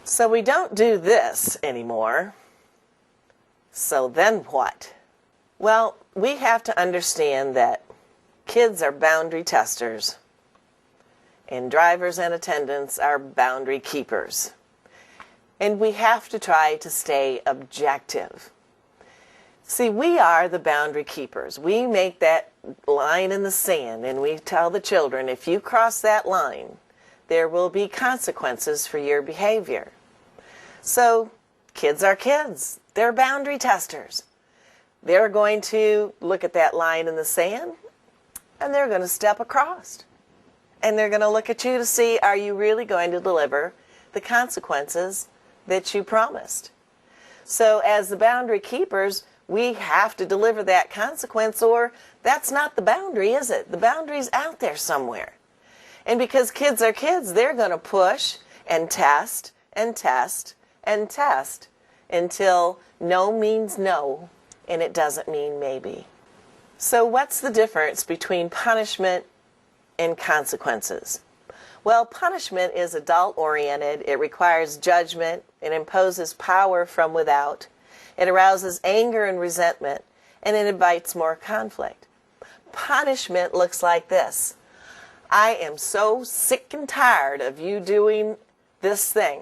So we don't do this anymore. So then what? Well, we have to understand that kids are boundary testers, and drivers and attendants are boundary keepers. And we have to try to stay objective. See, we are the boundary keepers. We make that line in the sand, and we tell the children, if you cross that line, there will be consequences for your behavior. So, kids are kids. They're boundary testers. They're going to look at that line in the sand, and they're going to step across. And they're going to look at you to see, are you really going to deliver the consequences that you promised? So as the boundary keepers, we have to deliver that consequence, or that's not the boundary, is it? The boundary's out there somewhere. And because kids are kids, they're going to push and test and test and test until no means no, and it doesn't mean maybe. So what's the difference between punishment and consequences? Well, punishment is adult-oriented. It requires judgment. It imposes power from without. It arouses anger and resentment, and it invites more conflict. Punishment looks like this. I am so sick and tired of you doing this thing,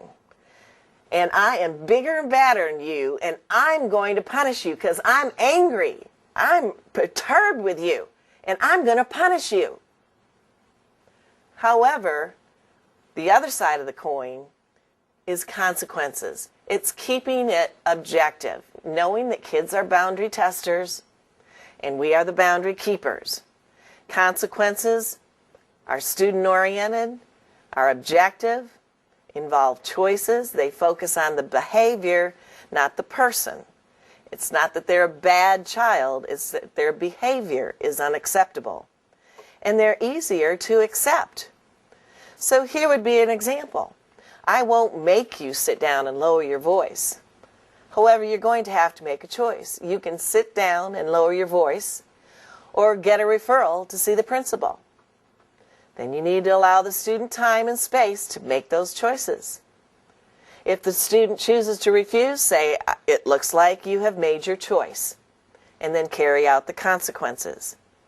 and I am bigger and badder than you, and I'm going to punish you because I'm angry. I'm perturbed with you, and I'm going to punish you. However, the other side of the coin is consequences. It's keeping it objective, knowing that kids are boundary testers and we are the boundary keepers. Consequences are student-oriented, are objective, involve choices. They focus on the behavior, not the person. It's not that they're a bad child, it's that their behavior is unacceptable. And they're easier to accept. So here would be an example. I won't make you sit down and lower your voice. However, you're going to have to make a choice. You can sit down and lower your voice, or get a referral to see the principal. Then you need to allow the student time and space to make those choices. If the student chooses to refuse, say, it looks like you have made your choice, and then carry out the consequences.